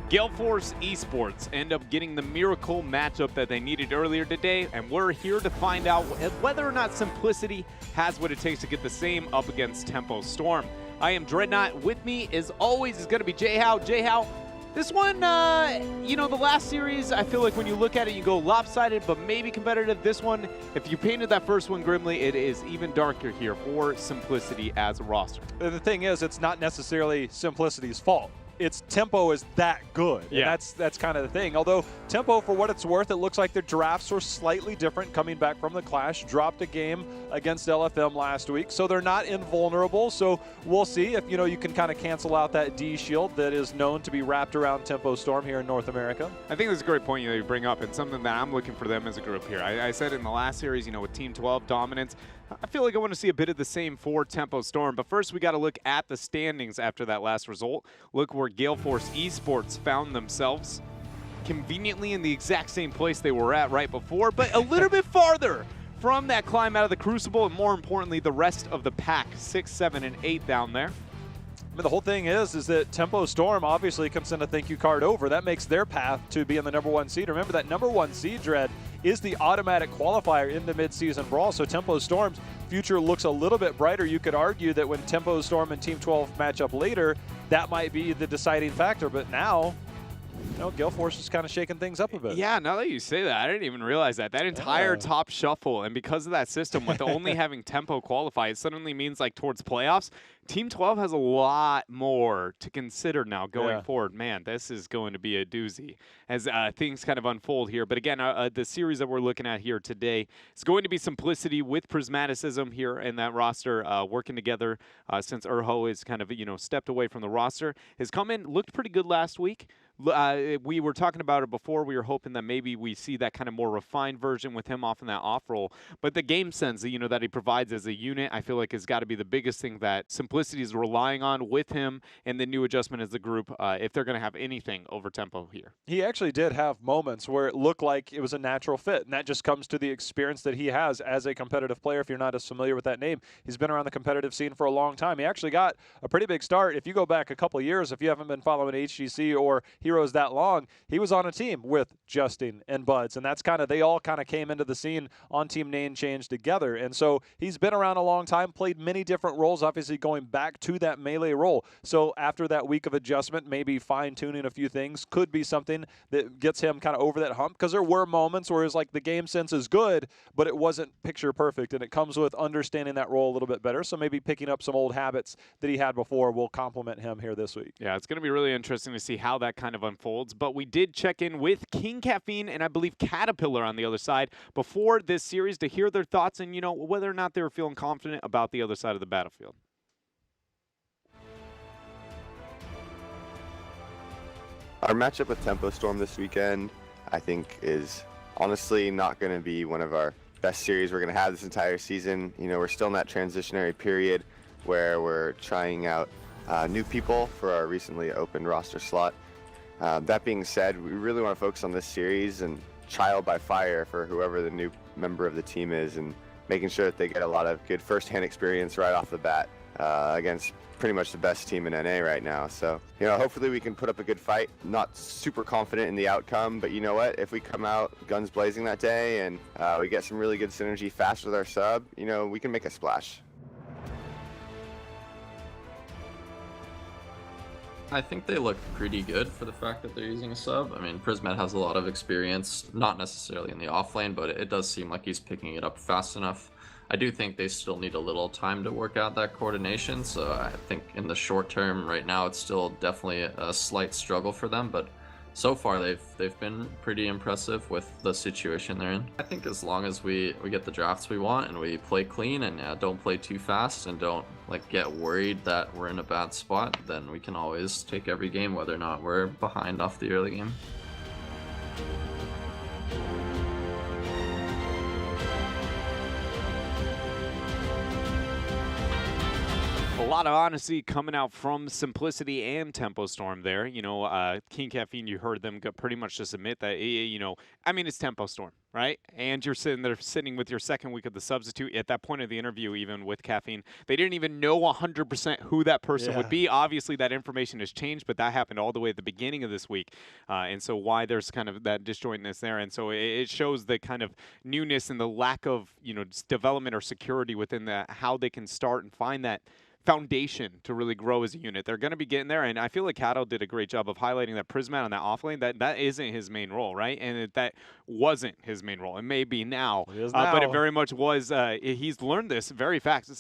Gale Force Esports end up getting the miracle matchup that they needed earlier today, and we're here to find out whether or not Simplicity has what it takes to get the same up against Tempo Storm. I am Dreadnought. With me, as always, is going to be J-How. J-How, this one, the last series, I feel like when you look at it, you go lopsided, but maybe competitive. This one, if you painted that first one grimly, it is even darker here for Simplicity as a roster. The thing is, it's not necessarily Simplicity's fault. It's Tempo is that good. Yeah. And that's kind of the thing. Although Tempo, for what it's worth, it looks like their drafts were slightly different coming back from the Clash. Dropped a game against LFM last week, so they're not invulnerable. So we'll see if you can kind of cancel out that D shield that is known to be wrapped around Tempo Storm here in North America. I think that's a great point you bring up, and something that I'm looking for them as a group here. I said in the last series, with Team 12 dominance, I feel like I want to see a bit of the same for Tempo Storm. But first, we got to look at the standings after that last result. Look where Gale Force Esports found themselves, conveniently in the exact same place they were at right before, but a little bit farther from that climb out of the Crucible, and more importantly, the rest of the pack, 6, 7, and 8 down there. I mean, the whole thing is that Tempo Storm obviously comes in a thank you card over. That makes their path to be in the #1 seed. Remember, that #1 seed, Dread, is the automatic qualifier in the mid-season brawl. So Tempo Storm's future looks a little bit brighter. You could argue that when Tempo Storm and Team 12 match up later, that might be the deciding factor. But now, Gale Force is kind of shaking things up a bit. Yeah, now that you say that, I didn't even realize that. That entire top shuffle, and because of that system, with only having Tempo qualify, it suddenly means, like, towards playoffs, Team 12 has a lot more to consider now going forward. Man, this is going to be a doozy as things kind of unfold here. But again, the series that we're looking at here today is going to be Simplicity with Prismaticism here in that roster, working together since Urho is kind of, stepped away from the roster. Has come in, looked pretty good last week. We were talking about it before. We were hoping that maybe we see that kind of more refined version with him off in that off role. But the game sense, that he provides as a unit, I feel like has got to be the biggest thing that Simplicity is relying on with him and the new adjustment as the group if they're going to have anything over Tempo here. He actually did have moments where it looked like it was a natural fit, and that just comes to the experience that he has as a competitive player. If you're not as familiar with that name, he's been around the competitive scene for a long time. He actually got a pretty big start. If you go back a couple of years, if you haven't been following HGC or Heroes that long, he was on a team with Justin and Buds, and that's they all kind of came into the scene on Team Name Change together. And so he's been around a long time, played many different roles, obviously going back to that melee role. So after that week of adjustment, maybe fine-tuning a few things could be something that gets him kind of over that hump, because there were moments where it's like the game sense is good, but it wasn't picture perfect, and it comes with understanding that role a little bit better. So maybe picking up some old habits that he had before will complement him here this week. Yeah, it's going to be really interesting to see how that kind of unfolds. But we did check in with King Caffeine and I believe Caterpillar on the other side before this series to hear their thoughts and, whether or not they were feeling confident about the other side of the battlefield. Our matchup with Tempo Storm this weekend, I think, is honestly not going to be one of our best series we're going to have this entire season. We're still in that transitionary period where we're trying out new people for our recently opened roster slot. That being said, we really want to focus on this series and trial by fire for whoever the new member of the team is, and making sure that they get a lot of good first-hand experience right off the bat against pretty much the best team in NA right now. So, hopefully we can put up a good fight. Not super confident in the outcome, but you know what? If we come out guns blazing that day and we get some really good synergy fast with our sub, we can make a splash. I think they look pretty good for the fact that they're using a sub. I mean, Prismat has a lot of experience, not necessarily in the offlane, but it does seem like he's picking it up fast enough. I do think they still need a little time to work out that coordination, so I think in the short term right now it's still definitely a slight struggle for them, but so far they've been pretty impressive with the situation they're in. I think as long as we get the drafts we want and we play clean and don't play too fast and don't get worried that we're in a bad spot, then we can always take every game whether or not we're behind off the early game. lot of honesty coming out from Simplicity and Tempo Storm there. You know, King Caffeine, you heard them pretty much just admit that, you know, I mean, it's Tempo Storm, right? And you're sitting with your second week of the substitute. At that point of the interview, even with Caffeine, they didn't even know 100% who that person would be. Obviously, that information has changed, but that happened all the way at the beginning of this week. And so why there's kind of that disjointness there. And so it shows the kind of newness and the lack of, you know, development or security within how they can start and find that foundation to really grow as a unit. They're going to be getting there, and I feel like Cattle did a great job of highlighting that Prismat on that off lane, that isn't his main role, right? And that wasn't his main role. It may be now, but it very much was. He's learned this very fast.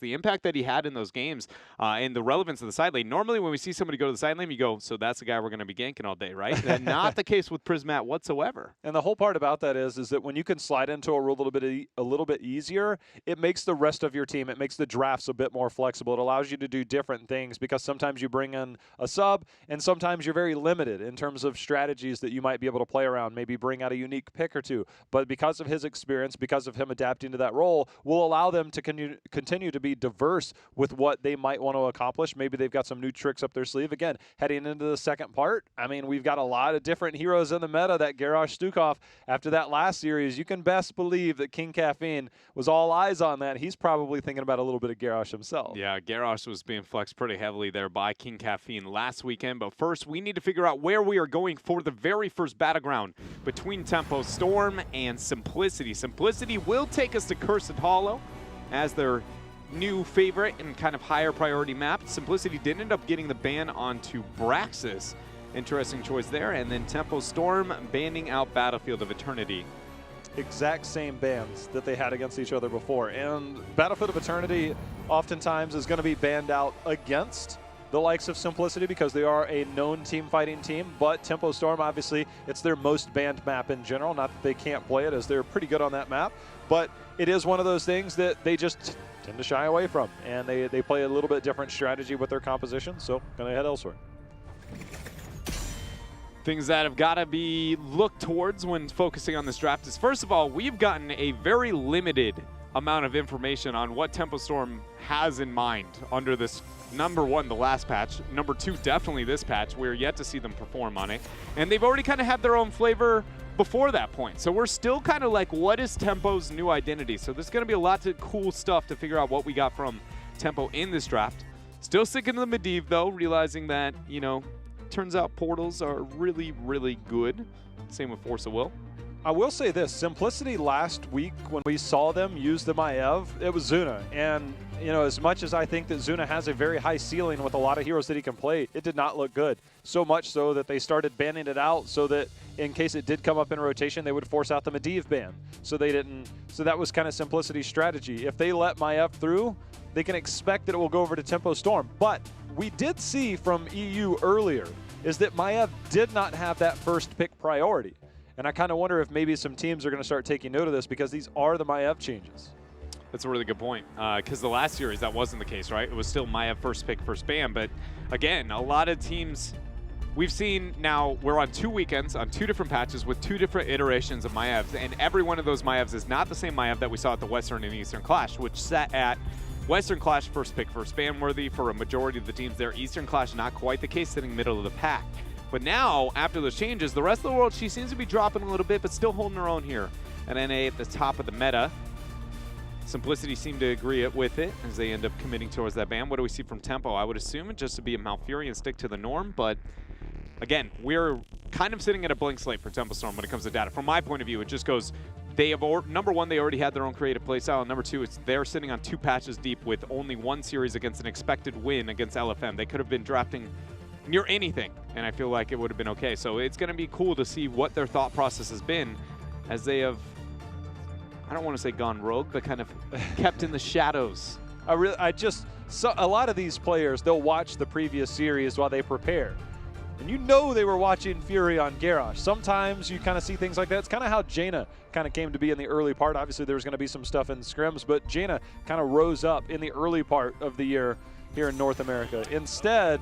The impact that he had in those games and the relevance of the side lane. Normally when we see somebody go to the side lane, you go, so that's the guy we're going to be ganking all day, right? Not the case with Prismat whatsoever. And the whole part about that is that when you can slide into a role a little bit easier, it makes the rest of your team, it makes the drafts a bit more flexible. It allows you to do different things because sometimes you bring in a sub and sometimes you're very limited in terms of strategies that you might be able to play around, maybe bring out a unique pick or two. But because of his experience, because of him adapting to that role, will allow them to continue to be diverse with what they might want to accomplish. Maybe they've got some new tricks up their sleeve. Again, heading into the second part, I mean, we've got a lot of different heroes in the meta. That Garrosh Stukov, after that last series, you can best believe that King Caffeine was all eyes on that. He's probably thinking about a little bit of Garrosh himself. Yeah, Garrosh was being flexed pretty heavily there by King Caffeine last weekend. But first, we need to figure out where we are going for the very first battleground between Tempo Storm and Simplicity. Simplicity will take us to Cursed Hollow as their new favorite and kind of higher priority map. Simplicity did end up getting the ban onto Braxis. Interesting choice there. And then Tempo Storm banning out Battlefield of Eternity. Exact same bans that they had against each other before. And Battlefield of Eternity oftentimes is going to be banned out against the likes of Simplicity because they are a known team fighting team. But Tempo Storm, obviously, it's their most banned map in general. Not that they can't play it, as they're pretty good on that map. But it is one of those things that they just tend to shy away from. And they play a little bit different strategy with their composition. So going to head elsewhere. Things that have got to be looked towards when focusing on this draft is, first of all, we've gotten a very limited amount of information on what Tempo Storm has in mind under this, number one, the last patch. Number two, definitely this patch. We're yet to see them perform on it. And they've already kind of had their own flavor before that point. So we're still kind of like, what is Tempo's new identity? So there's going to be a lot of cool stuff to figure out what we got from Tempo in this draft. Still sticking to the Medivh, though, realizing that, you know, turns out portals are really, really good. Same with Force of Will. I will say this, Simplicity last week when we saw them use the Maiev, it was Zuna. And, you know, as much as I think that Zuna has a very high ceiling with a lot of heroes that he can play, it did not look good. So much so that they started banning it out so that in case it did come up in rotation, they would force out the Medivh ban. So they didn't, so that was kind of Simplicity's strategy. If they let Maiev through, they can expect that it will go over to Tempo Storm. But we did see from EU earlier is that Maiev did not have that first pick priority. And I kind of wonder if maybe some teams are going to start taking note of this because these are the Maiev changes. That's a really good point. Because the last series, that wasn't the case, right? It was still Maiev first pick, first ban. But again, a lot of teams, we've seen now, we're on 2 weekends, on 2 different patches with 2 different iterations of Maievs. And every one of those Maievs is not the same Maiev that we saw at the Western and Eastern Clash, which sat at Western Clash first pick, first ban worthy for a majority of the teams there. Eastern Clash, not quite the case, sitting middle of the pack. But now, after those changes, the rest of the world, she seems to be dropping a little bit, but still holding her own here. And NA at the top of the meta. Simplicity seemed to agree with it as they end up committing towards that ban. What do we see from Tempo? I would assume it just to be a Malfurion and stick to the norm, but again, we're kind of sitting at a blank slate for Tempo Storm when it comes to data. From my point of view, it just goes, they have, number one, they already had their own creative playstyle, and number two, it's they're sitting on 2 patches deep with only 1 series against an expected win against LFM. They could have been drafting near anything, and I feel like it would have been okay. So it's going to be cool to see what their thought process has been as they have, I don't want to say gone rogue, but kind of kept in the shadows. A lot of these players, they'll watch the previous series while they prepare. And you know they were watching Fury on Garrosh. Sometimes you kind of see things like that. It's kind of how Jaina kind of came to be in the early part. Obviously, there was going to be some stuff in scrims, but Jaina kind of rose up in the early part of the year here in North America. Instead,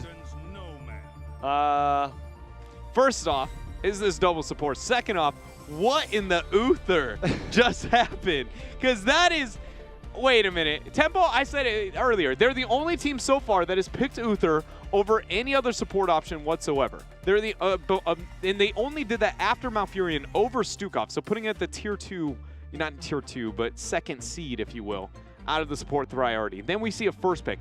first off, is this double support? Second off, what in the Uther just happened? Because that is Wait a minute. Tempo, I said it earlier. They're the only team so far that has picked Uther over any other support option whatsoever. They're the and they only did that after Malfurion over Stukov. So putting it at the tier 2, not tier 2, but second seed, if you will, out of the support priority. Then we see a first pick.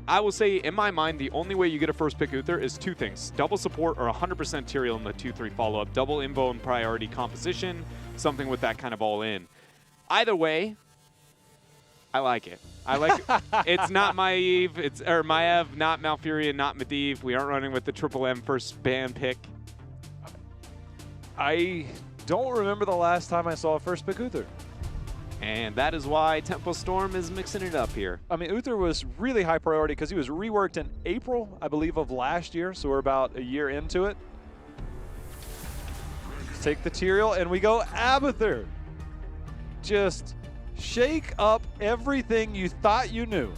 I will say, in my mind, the only way you get a first pick Uther is two things. Double support or 100% Tyrael in the 2-3 follow-up. Double invo and priority composition. Something with that kind of all in. Either way, I like it. I like it. It's not Maev, or Maev, not Malfurion, not Medivh. We aren't running with the Triple M first ban pick. I don't remember the last time I saw a first pick Uther. And that is why Tempo Storm is mixing it up here. I mean, Uther was really high priority because he was reworked in April, I believe, of last year. So we're about a year into it. Let's take the Tyrael, and we go Abathur. Just shake up everything you thought you knew.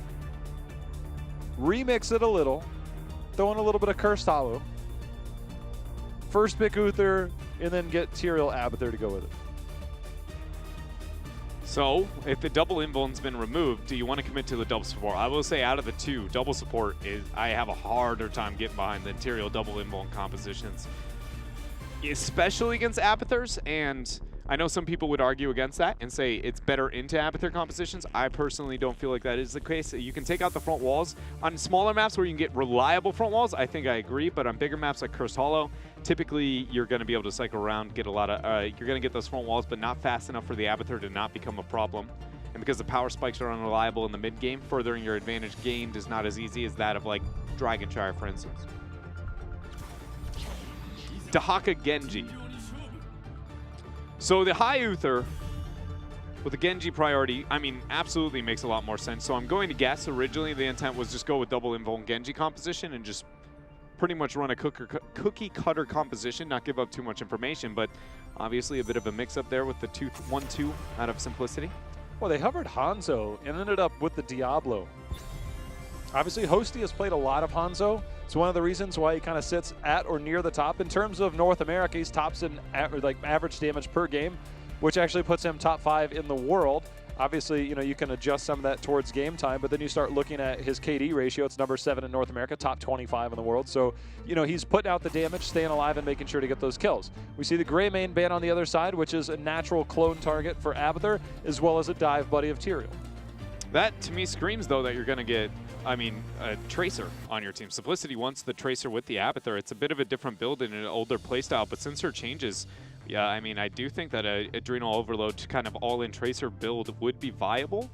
Remix it a little. Throw in a little bit of Cursed Hollow. First pick Uther, and then get Tyrael Abathur to go with it. So, if the double invo's been removed, do you want to commit to the double support? I will say out of the two, double support is, I have a harder time getting behind than Tyrael double invo compositions. Especially against Abathurs, and I know some people would argue against that and say it's better into Abathur compositions. I personally don't feel like that is the case. You can take out the front walls. On smaller maps where you can get reliable front walls, I think I agree, but on bigger maps like Cursed Hollow, typically you're going to be able to cycle around, get a lot of, you're going to get those front walls, but not fast enough for the Abathur to not become a problem. And because the power spikes are unreliable in the mid game, furthering your advantage gained is not as easy as that of like Dragonshire, for instance. Dahaka Genji. So the high Uther with the Genji priority, I mean, absolutely makes a lot more sense. So I'm going to guess originally the intent was just go with double invo and Genji composition and just pretty much run a cookie cutter composition, not give up too much information, but obviously a bit of a mix up there with the 1-2 out of simplicity. Well, they hovered Hanzo and ended up with the Diablo. Obviously, Hosty has played a lot of Hanzo. It's one of the reasons why he kind of sits at or near the top. In terms of North America, he's tops in average damage per game, which actually puts him top 5 in the world. Obviously, you know, you can adjust some of that towards game time, but then you start looking at his KD ratio. It's number 7 in North America, top 25 in the world. So, you know, he's putting out the damage, staying alive, and making sure to get those kills. We see the Greymane ban on the other side, which is a natural clone target for Abathur, as well as a dive buddy of Tyrael. That, to me, screams, though, that you're going to get, I mean, a Tracer on your team. Simplicity wants the Tracer with the Abathur. It's a bit of a different build in an older playstyle, but since her changes, yeah, I mean, I do think that a Adrenal Overload kind of all-in Tracer build would be viable.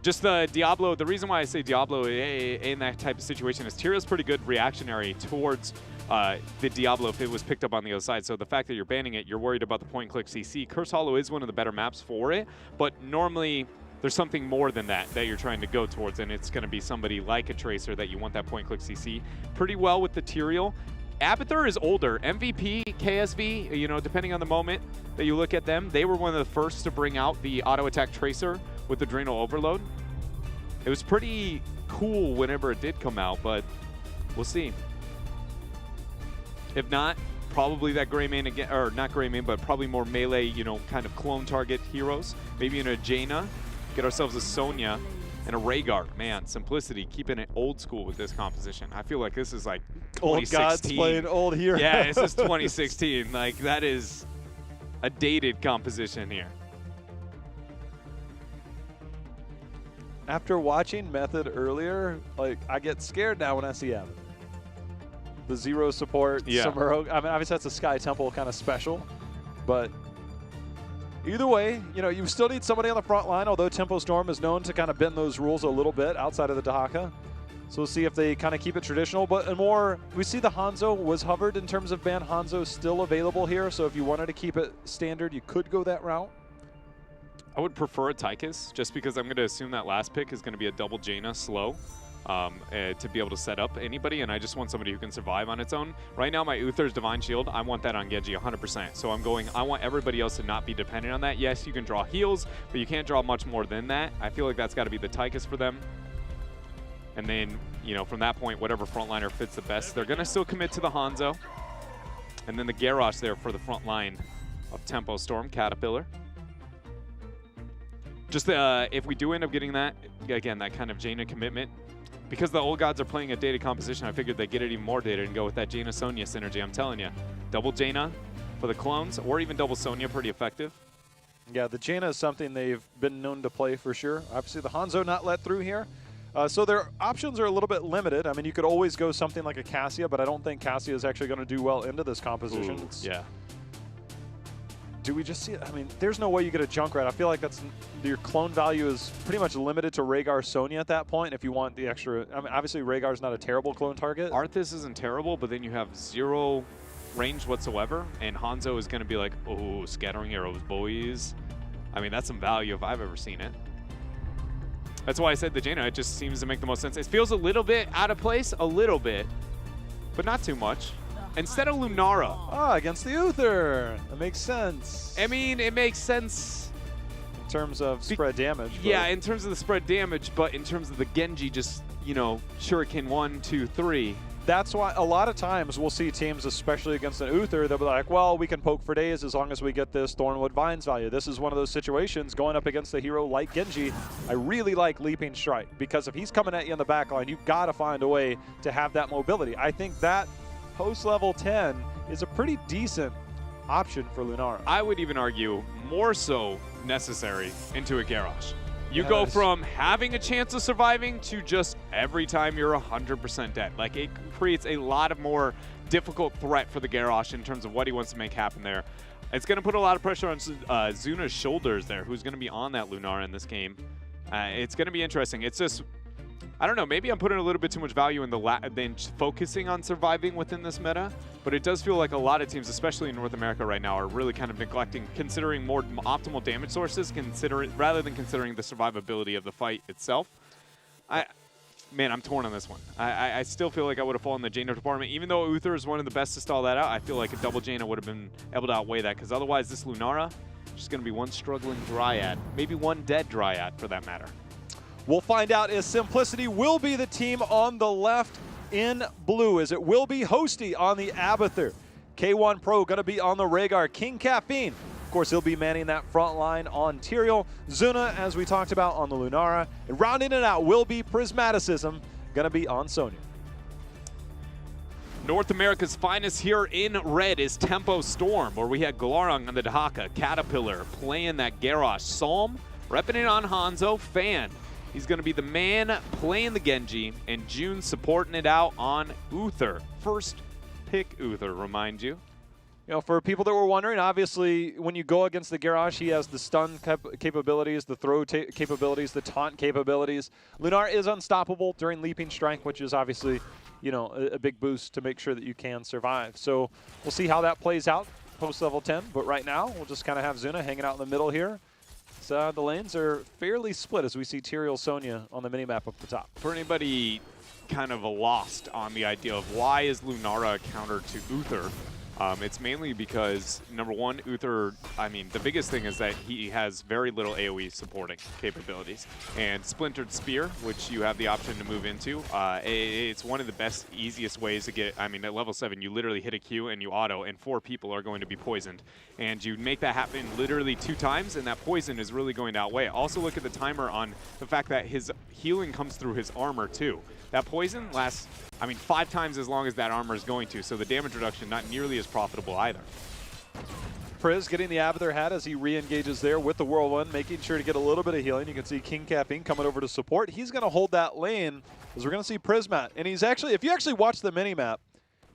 Just the Diablo, the reason why I say Diablo in that type of situation is Tyrael's pretty good reactionary towards the Diablo if it was picked up on the other side. So the fact that you're banning it, you're worried about the point-and-click CC. Cursed Hollow is one of the better maps for it, but normally there's something more than that you're trying to go towards, and it's going to be somebody like a Tracer that you want that point-click CC. Pretty well with the Tyrael. Abathur is older. MVP, KSV, you know, depending on the moment that you look at them, they were one of the first to bring out the auto-attack Tracer with Adrenal Overload. It was pretty cool whenever it did come out, but we'll see. If not, probably that Greymane again, or not Greymane, but probably more melee, you know, kind of clone target heroes. Maybe in a Jaina. Get ourselves a Sonya and a Rhaegar. Man, Simplicity, keeping it old school with this composition. I feel like this is like 2016. Old gods playing old heroes. Yeah, this is 2016. Like, that is a dated composition here. After watching Method earlier, like, I get scared now when I see Abathur. The zero support, Samuro. I mean, obviously that's a Sky Temple kind of special, but either way, you know, you still need somebody on the front line, although Tempo Storm is known to kind of bend those rules a little bit outside of the Dahaka. So we'll see if they kind of keep it traditional. But more, we see the Hanzo was hovered in terms of ban. Hanzo still available here, so if you wanted to keep it standard, you could go that route. I would prefer a Tychus, just because I'm going to assume that last pick is going to be a double Jaina slow. To be able to set up anybody, and I just want somebody who can survive on its own. Right now, my Uther's Divine Shield, I want that on Genji 100%. So I want everybody else to not be dependent on that. Yes, you can draw heals, but you can't draw much more than that. I feel like that's got to be the Tychus for them. And then, you know, from that point, whatever frontliner fits the best, they're going to still commit to the Hanzo. And then the Garrosh there for the front line of Tempo Storm, Caterpillar. Just if we do end up getting that, again, that kind of Jaina commitment, because the old gods are playing a data composition, I figured they'd get it even more data and go with that Jaina-Sonya synergy. I'm telling you, double Jaina for the clones, or even double Sonya, pretty effective. Yeah, the Jaina is something they've been known to play for sure. Obviously, the Hanzo not let through here. So their options are a little bit limited. I mean, you could always go something like a Cassia, but I don't think Cassia is actually going to do well into this composition. Ooh, yeah. Do we just see it? I mean, there's no way you get a Junkrat. I feel like that's your clone value is pretty much limited to Rhaegar Sonya at that point if you want the extra. I mean, obviously, Rhaegar's not a terrible clone target. Arthas isn't terrible, but then you have 0 range whatsoever, and Hanzo is going to be like, oh, scattering arrows, boys. I mean, that's some value if I've ever seen it. That's why I said the Jaina. It just seems to make the most sense. It feels a little bit out of place, a little bit, but not too much. Instead of Lunara. Ah, against the Uther. That makes sense. I mean, it makes sense in terms of spread damage. Yeah, in terms of the spread damage, but in terms of the Genji, just, you know, Shuriken 1, 2, 3. That's why a lot of times we'll see teams, especially against an Uther, they'll be like, well, we can poke for days as long as we get this Thornwood Vines value. This is one of those situations going up against a hero like Genji. I really like Leaping Strike because if he's coming at you in the back line, you've got to find a way to have that mobility. I think that post-level 10 is a pretty decent option for Lunara. I would even argue more so necessary into a Garrosh. You go from having a chance of surviving to just every time you're 100% dead. Like, it creates a lot of more difficult threat for the Garrosh in terms of what he wants to make happen there. It's going to put a lot of pressure on Zuna's shoulders there, who's going to be on that Lunara in this game. It's going to be interesting. It's just, I don't know, maybe I'm putting a little bit too much value in than focusing on surviving within this meta, but it does feel like a lot of teams, especially in North America right now, are really kind of neglecting, considering more optimal damage sources, rather than considering the survivability of the fight itself. Man, I'm torn on this one. I still feel like I would have fallen in the Jaina department. Even though Uther is one of the best to stall that out, I feel like a double Jaina would have been able to outweigh that, because otherwise this Lunara is just going to be one struggling Dryad, maybe one dead Dryad for that matter. We'll find out if Simplicity will be the team on the left in blue, as it will be Hosty on the Abathur. K1 Pro going to be on the Rhaegar. King Caffeine, of course, he'll be manning that front line on Tyrael. Zuna, as we talked about, on the Lunara. And rounding it out will be Prismaticism, going to be on Sonya. North America's finest here in red is Tempo Storm, where we had Glarong on the Dahaka, Caterpillar playing that Garrosh, Psalm repping it on Hanzo, Fan. He's going to be the man playing the Genji, and June supporting it out on Uther. First pick Uther, remind you. You know, for people that were wondering, obviously, when you go against the Garrosh, he has the stun capabilities, the throw capabilities, the taunt capabilities. Lunar is unstoppable during Leaping Strike, which is obviously, you know, a big boost to make sure that you can survive. So we'll see how that plays out post-level 10. But right now, we'll just kind of have Zuna hanging out in the middle here. So the lanes are fairly split as we see Tyrael Sonya on the minimap up the top. For anybody kind of lost on the idea of why is Lunara a counter to Uther, it's mainly because, number one, Uther, I mean, the biggest thing is that he has very little AoE supporting capabilities. And Splintered Spear, which you have the option to move into, it's one of the best, easiest ways to get, I mean, at level 7, you literally hit a Q and you auto, and 4 people are going to be poisoned. And you make that happen literally 2 times, and that poison is really going to outweigh it. Also look at the timer on the fact that his healing comes through his armor, too. That poison lasts, I mean, 5 times as long as that armor is going to, so the damage reduction not nearly as profitable either. Priz getting the Abathur hat as he re-engages there with the Whirlwind, making sure to get a little bit of healing. You can see King Caffeine coming over to support. He's going to hold that lane as we're going to see Prismat. And he's actually, if you actually watch the minimap,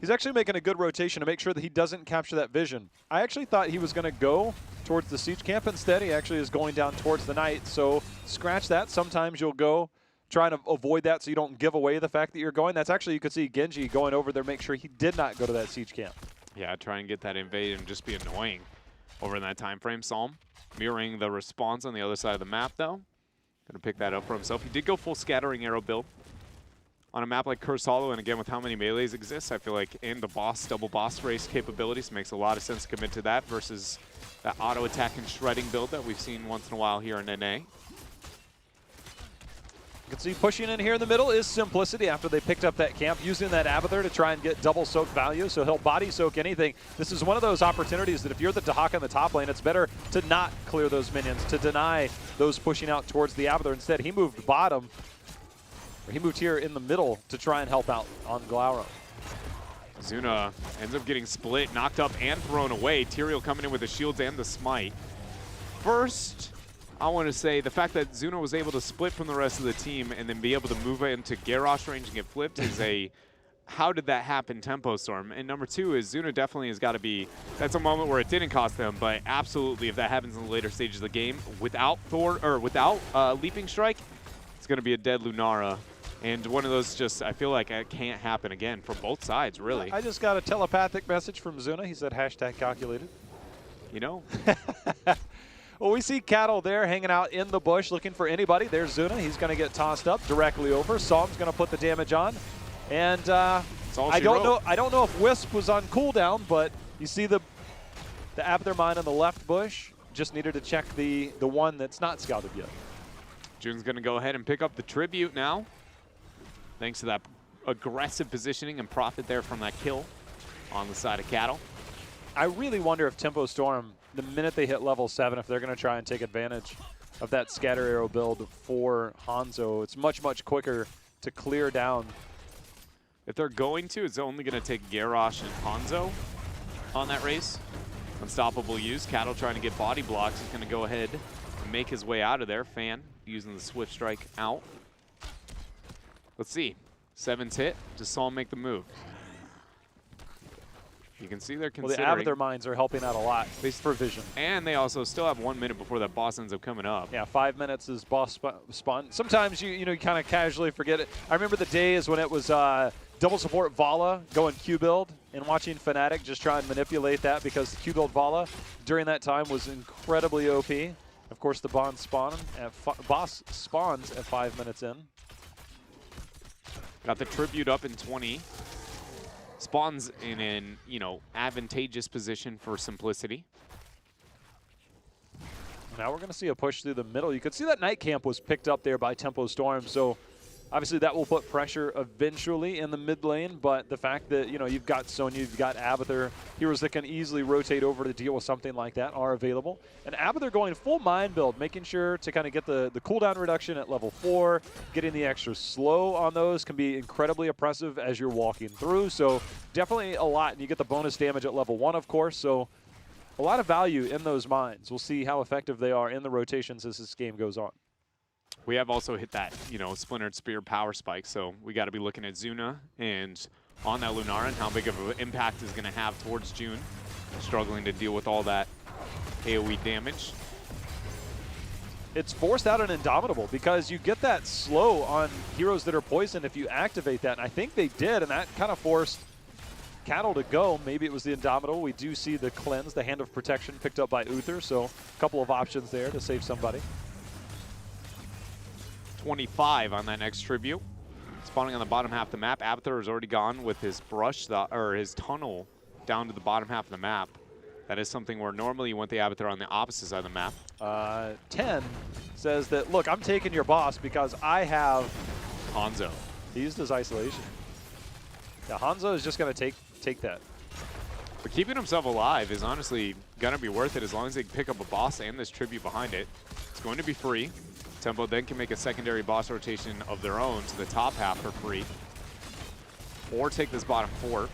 he's actually making a good rotation to make sure that he doesn't capture that vision. I actually thought he was going to go towards the Siege Camp. Instead, he actually is going down towards the Knight. So scratch that. Sometimes you'll go trying to avoid that so you don't give away the fact that you're going. That's actually, you could see Genji going over there, make sure he did not go to that Siege Camp. Yeah, try and get that invade and just be annoying over in that time frame. Psalm mirroring the response on the other side of the map, though. Going to pick that up for himself. He did go full scattering arrow build on a map like Curse Hollow, and again, with how many melees exist, I feel like in the boss, double boss race capabilities, makes a lot of sense to commit to that versus that auto attack and shredding build that we've seen once in a while here in NA. You can see pushing in here in the middle is Simplicity after they picked up that camp, using that Abathur to try and get double soak value, so he'll body soak anything. This is one of those opportunities that if you're the Dahaka in the top lane, it's better to not clear those minions, to deny those pushing out towards the Abathur. Instead, he moved bottom, or he moved here in the middle to try and help out on Glauro. Zuna ends up getting split, knocked up, and thrown away. Tyrael coming in with the shields and the smite. First, I want to say the fact that Zuna was able to split from the rest of the team and then be able to move into Garrosh range and get flipped is a how did that happen tempo storm. And number two is Zuna definitely has got to be, that's a moment where it didn't cost them, but absolutely if that happens in the later stages of the game without Leaping Strike, it's going to be a dead Lunara. And one of those just, I feel like it can't happen again from both sides, really. I just got a telepathic message from Zuna. He said hashtag calculated. You know? Well, we see Cattle there hanging out in the bush looking for anybody. There's Zuna. He's going to get tossed up directly over. Psalm's going to put the damage on. And I don't know if Wisp was on cooldown, but you see the Abathur mine on the left bush. Just needed to check the one that's not scouted yet. June's going to go ahead and pick up the tribute now. Thanks to that aggressive positioning and profit there from that kill on the side of Cattle. I really wonder if Tempo Storm, the minute they hit level 7, if they're going to try and take advantage of that scatter arrow build for Hanzo. It's much, much quicker to clear down. If they're going to, it's only going to take Garrosh and Hanzo on that race. Unstoppable use. Cattle trying to get body blocks. He's going to go ahead and make his way out of there. Fan using the Swift Strike out. Let's see. 7's hit. Does Psalm make the move? You can see they're considering. Well, the Abathur mines are helping out a lot, at least for vision. And they also still have 1 minute before that boss ends up coming up. Yeah, 5 minutes is boss spawn. Sometimes you kind of casually forget it. I remember the days when it was double support Vala going Q build and watching Fnatic just try and manipulate that because Q build Vala during that time was incredibly OP. Of course, the boss spawns at 5 minutes in. Got the tribute up in 20. Spawns in an, advantageous position for Simplicity. Now we're going to see a push through the middle. You could see that Night Camp was picked up there by Tempo Storm, so obviously that will put pressure eventually in the mid lane, but the fact that, you've got Sonya, you've got Abathur, heroes that can easily rotate over to deal with something like that are available. And Abathur going full mine build, making sure to kind of get the cooldown reduction at level 4, getting the extra slow on those can be incredibly oppressive as you're walking through, so definitely a lot. And you get the bonus damage at level 1, of course, so a lot of value in those mines. We'll see how effective they are in the rotations as this game goes on. We have also hit that, Splintered Spear power spike, so we got to be looking at Zuna and on that Lunara and how big of an impact is going to have towards June. Struggling to deal with all that AoE damage. It's forced out an Indomitable because you get that slow on heroes that are poisoned if you activate that, and I think they did, and that kind of forced Cattle to go. Maybe it was the Indomitable. We do see the Cleanse, the Hand of Protection picked up by Uther, so a couple of options there to save somebody. 25 on that next tribute. Spawning on the bottom half of the map. Abathur is already gone with his brush, or his tunnel down to the bottom half of the map. That is something where normally you want the Abathur on the opposite side of the map. 10 says that, look, I'm taking your boss because I have Hanzo. He used his isolation. Yeah, Hanzo is just going to take that. But keeping himself alive is honestly going to be worth it as long as they pick up a boss and this tribute behind it. It's going to be free. Tempo then can make a secondary boss rotation of their own to the top half for free. Or take this bottom 4.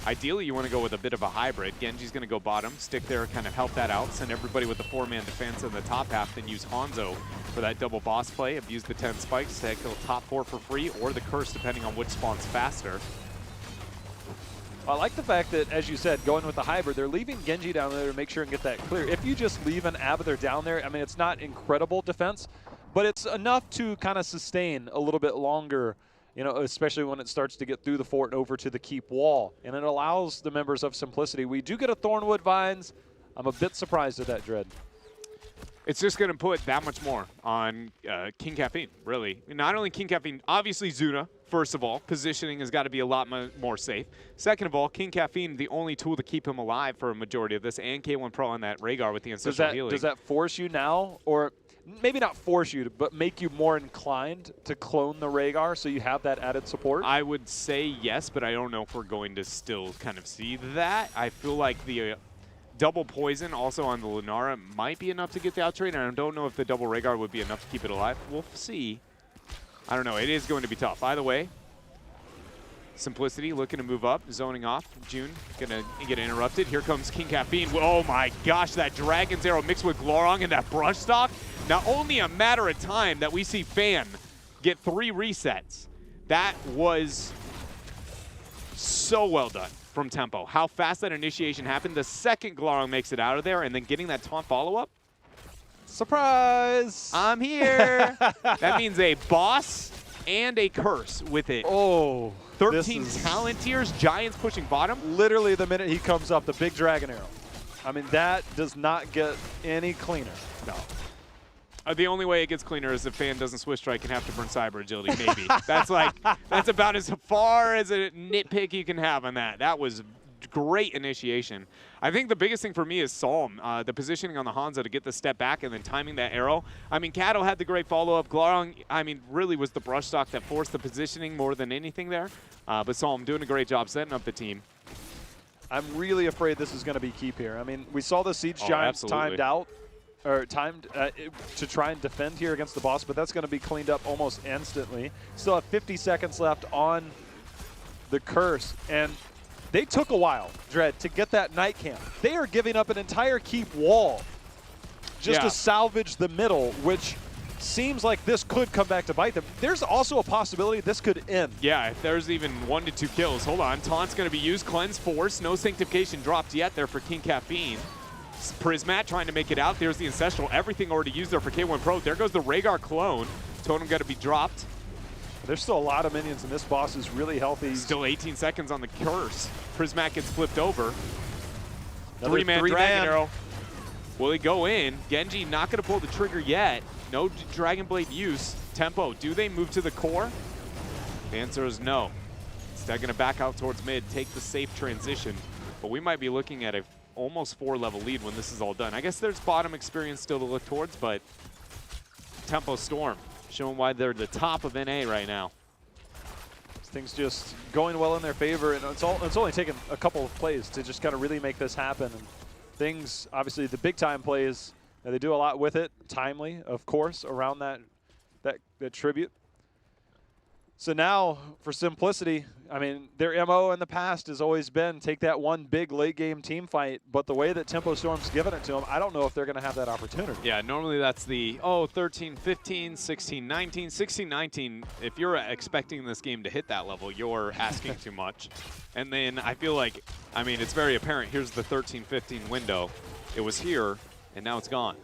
Ideally, you want to go with a bit of a hybrid. Genji's going to go bottom, stick there, kind of help that out, send everybody with the 4-man defense in the top half, then use Hanzo for that double boss play. Abuse the 10 spikes to kill top 4 for free, or the curse, depending on which spawns faster. I like the fact that, as you said, going with the hybrid, they're leaving Genji down there to make sure and get that clear. If you just leave an Abathur down there, I mean, it's not incredible defense, but it's enough to kind of sustain a little bit longer, especially when it starts to get through the fort and over to the keep wall. And it allows the members of Simplicity. We do get a Thornwood Vines. I'm a bit surprised at that Dread. It's just going to put that much more on King Caffeine, really. Not only King Caffeine, obviously Zuna, First of all, positioning has got to be a lot more safe. Second of all, King Caffeine, the only tool to keep him alive for a majority of this, and K1 Pro on that Rhaegar with the ancestral healing. Does that force you now, or maybe not force you, but make you more inclined to clone the Rhaegar so you have that added support? I would say yes, but I don't know if we're going to still kind of see that. I feel like the double poison also on the Lunara might be enough to get the outtrade, and I don't know if the double Rhaegar would be enough to keep it alive. We'll see. I don't know. It is going to be tough. Either way, Simplicity looking to move up, zoning off. June going to get interrupted. Here comes King Caffeine. Oh my gosh, that Dragon's Arrow mixed with Glorong and that Brush Stock. Not only a matter of time that we see Fan get 3 resets. That was so well done from Tempo. How fast that initiation happened. The second Glorong makes it out of there, and then getting that taunt follow-up. Surprise! I'm here. That means a boss and a curse with it. Oh, 13 talent tiers, Giants pushing bottom. Literally the minute he comes up, the big Dragon Arrow. I mean, that does not get any cleaner. No. The only way it gets cleaner is if Fan doesn't Swiss Strike and have to burn Cyber Agility, maybe. That's about as far as a nitpick you can have on that. That was great initiation. I think the biggest thing for me is Psalm, the positioning on the Hanzo to get the step back and then timing that arrow. I mean, Cattle had the great follow-up. Glorong, I mean, really was the brush stock that forced the positioning more than anything there. But Psalm doing a great job setting up the team. I'm really afraid this is going to be keep here. I mean, we saw the Siege Giants timed out, or timed to try and defend here against the boss, but that's going to be cleaned up almost instantly. Still have 50 seconds left on the curse, and they took a while, Dread, to get that night camp. They are giving up an entire keep wall just to salvage the middle, which seems like this could come back to bite them. There's also a possibility this could end. Yeah, if there's even 1 to 2 kills. Hold on, Taunt's going to be used. Cleanse Force. No Sanctification dropped yet there for King Caffeine. Prismat trying to make it out. There's the Ancestral. Everything already used there for K1 Pro. There goes the Rhaegar clone. Totem got to be dropped. There's still a lot of minions, and this boss is really healthy. Still 18 seconds on the curse. Prismat gets flipped over. Another 3-man Dragon Arrow. Will he go in? Genji not going to pull the trigger yet. No Dragon Blade use. Tempo, do they move to the core? The answer is no. Instead going to back out towards mid, take the safe transition. But we might be looking at a almost 4-level lead when this is all done. I guess there's bottom experience still to look towards, but Tempo Storm showing why they're the top of NA right now. Things just going well in their favor, and it's only taken a couple of plays to just kind of really make this happen. And things, obviously, the big time plays, they do a lot with it, timely, of course, around that tribute. So now, for Simplicity, I mean, their MO in the past has always been take that one big late-game team fight, but the way that Tempo Storm's given it to them, I don't know if they're going to have that opportunity. Yeah, normally that's the, 13-15, 16-19. 16-19, if you're expecting this game to hit that level, you're asking too much. And then I feel like, I mean, it's very apparent. Here's the 13-15 window. It was here, and now it's gone.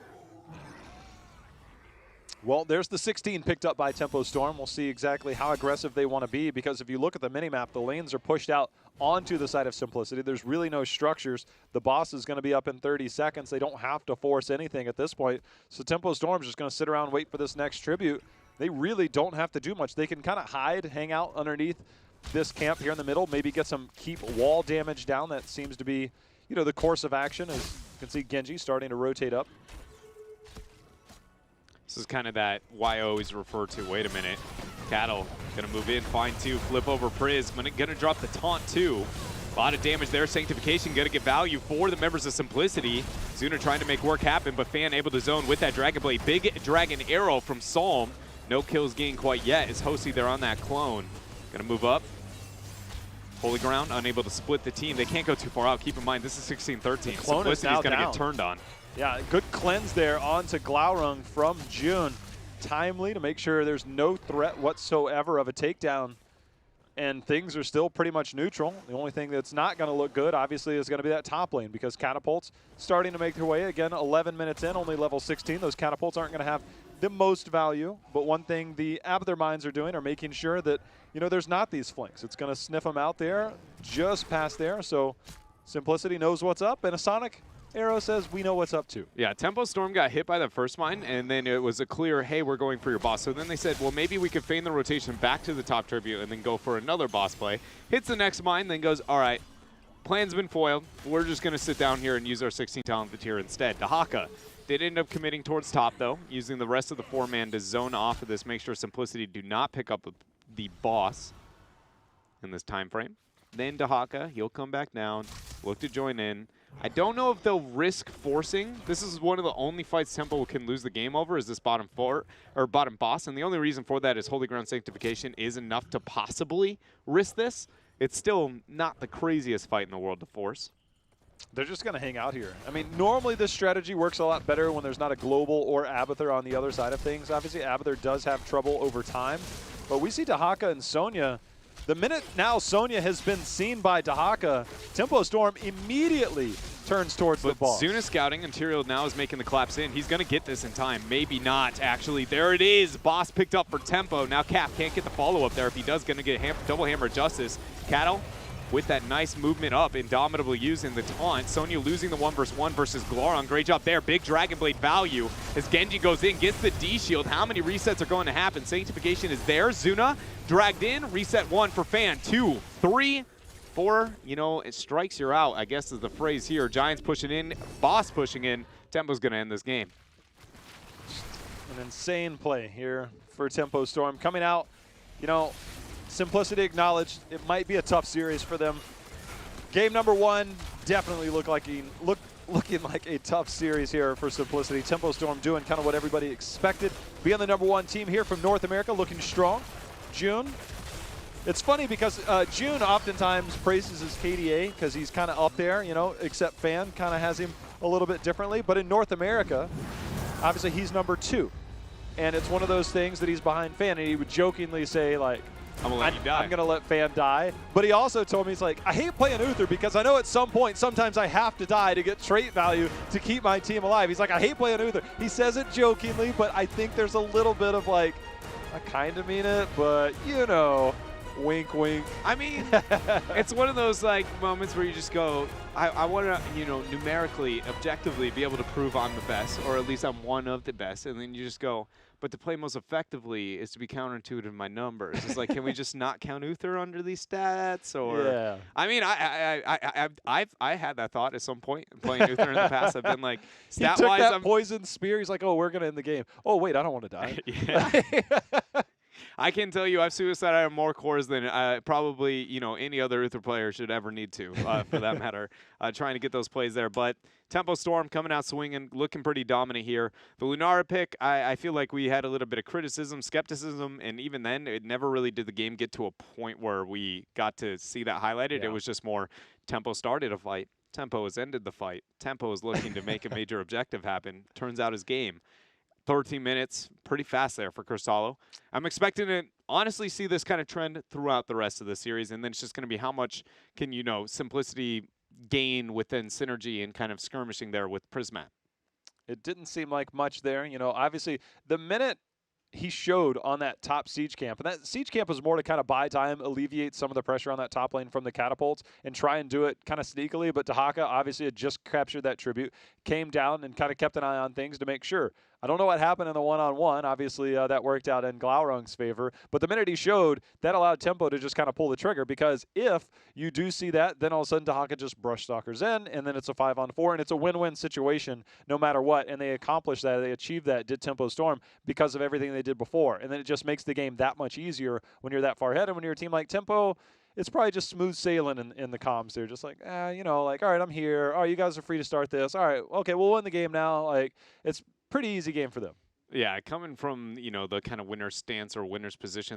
Well, there's the 16 picked up by Tempo Storm. We'll see exactly how aggressive they want to be, because if you look at the minimap, the lanes are pushed out onto the side of Simplicity. There's really no structures. The boss is going to be up in 30 seconds. They don't have to force anything at this point. So Tempo Storm's just going to sit around and wait for this next tribute. They really don't have to do much. They can kind of hide, hang out underneath this camp here in the middle, maybe get some keep wall damage down. That seems to be, you know, the course of action. As you can see, Genji starting to rotate up. This is kind of that why I always refer to, wait a minute, Cattle gonna move in, find 2, flip over Priz, gonna drop the taunt too. A lot of damage there, Sanctification gonna get value for the members of Simplicity. Zuna trying to make work happen, but Fan able to zone with that Dragon Blade. Big Dragon Arrow from Psalm. No kills gained quite yet as Hosey there on that clone. Gonna move up. Holy Ground unable to split the team. They can't go too far out. Keep in mind, this is 16-13. Simplicity's gonna get turned on. Yeah, good cleanse there onto Glaurung from June. Timely to make sure there's no threat whatsoever of a takedown. And things are still pretty much neutral. The only thing that's not going to look good, obviously, is going to be that top lane, because Catapults starting to make their way. Again, 11 minutes in, only level 16. Those Catapults aren't going to have the most value. But one thing the Abathur Minds are doing are making sure that, you know, there's not these flanks. It's going to sniff them out there, just past there. So Simplicity knows what's up, and a Sonic Arrow says we know what's up to. Yeah, Tempo Storm got hit by the first mine, and then it was a clear, hey, we're going for your boss. So then they said, well, maybe we could feign the rotation back to the top tribute and then go for another boss play. Hits the next mine, then goes, all right, plan's been foiled. We're just going to sit down here and use our 16 talented tier instead. Dahaka did end up committing towards top, though, using the rest of the 4-man to zone off of this, make sure Simplicity do not pick up the boss in this time frame. Then Dahaka, he'll come back down, look to join in. I don't know if they'll risk forcing. This is one of the only fights Tempo can lose the game over, is this bottom boss, and the only reason for that is Holy Ground Sanctification is enough to possibly risk this. It's still not the craziest fight in the world to force. They're just going to hang out here. I mean, normally this strategy works a lot better when there's not a Global or Abathur on the other side of things. Obviously, Abathur does have trouble over time, but we see Dahaka and Sonya. The minute now Sonya has been seen by Dahaka, Tempo Storm immediately turns towards the ball. Zuna scouting, and Tyrael now is making the collapse in. He's going to get this in time. Maybe not, actually. There it is. Boss picked up for Tempo. Now Cap can't get the follow-up there. If he does, going to get double hammer justice. Cattle with that nice movement up, Indomitable using the taunt. Sonya losing the 1v1 versus Gloron. Great job there. Big Dragon Blade value as Genji goes in, gets the D shield. How many resets are going to happen? Sanctification is there. Zuna dragged in. Reset 1 for Fan. 2, 3, 4. You know, it strikes, you're out, I guess is the phrase here. Giants pushing in. Boss pushing in. Tempo's going to end this game. An insane play here for Tempo Storm. Coming out, you know, Simplicity acknowledged it might be a tough series for them. Game number 1 definitely looking like a tough series here for Simplicity. Tempo Storm doing kind of what everybody expected. Being the number 1 team here from North America, looking strong. June. It's funny because June oftentimes praises his KDA because he's kind of up there, you know, except Fan kind of has him a little bit differently. But in North America, obviously he's number 2. And it's one of those things that he's behind Fan, and he would jokingly say, like, I'm going to let you die. I'm going to let Fan die. But he also told me, he's like, I hate playing Uther because I know at some point, sometimes I have to die to get trait value to keep my team alive. He's like, I hate playing Uther. He says it jokingly, but I think there's a little bit of like, I kind of mean it, but you know, wink, wink. I mean, it's one of those like moments where you just go, I want to, you know, numerically, objectively be able to prove I'm the best, or at least I'm one of the best. And then you just go, but to play most effectively is to be counterintuitive in my numbers. It's like, can we just not count Uther under these stats? Or Yeah. I mean, I had that thought at some point playing Uther in the past. I've been like, He took stat-wise, that I'm poison spear. He's like, oh, we're going to end the game. Oh, wait, I don't want to die. yeah. I can tell you I've suicided more cores than probably, you know, any other Uther player should ever need to, for that matter, trying to get those plays there. But Tempo Storm coming out swinging, looking pretty dominant here. The Lunara pick, I feel like we had a little bit of criticism, skepticism, and even then, it never really did the game get to a point where we got to see that highlighted. Yeah. It was just more Tempo started a fight. Tempo has ended the fight. Tempo is looking to make a major objective happen. Turns out his game. 13 minutes, pretty fast there for Kursalo. I'm expecting to honestly see this kind of trend throughout the rest of the series, and then it's just going to be how much can, you know, Simplicity gain within synergy and kind of skirmishing there with Prismat. It didn't seem like much there. You know, obviously, the minute he showed on that top siege camp, and that siege camp was more to kind of buy time, alleviate some of the pressure on that top lane from the catapults, and try and do it kind of sneakily. But Dahaka obviously had just captured that tribute, came down and kind of kept an eye on things to make sure. I don't know what happened in the one-on-one. Obviously, that worked out in Glaurung's favor. But the minute he showed, that allowed Tempo to just kind of pull the trigger, because if you do see that, then all of a sudden Dahaka just brush stalkers in, and then it's a 5-on-4, and it's a win-win situation no matter what. And they accomplished that. They achieved that, did Tempo Storm, because of everything they did before. And then it just makes the game that much easier when you're that far ahead. And when you're a team like Tempo, it's probably just smooth sailing in the comms. They're just like, you know, like, all right, I'm here. Oh, you guys are free to start this. All right, okay, we'll win the game now. Like, it's pretty easy game for them. Yeah, coming from, you know, the kind of winner's stance or winner's position there.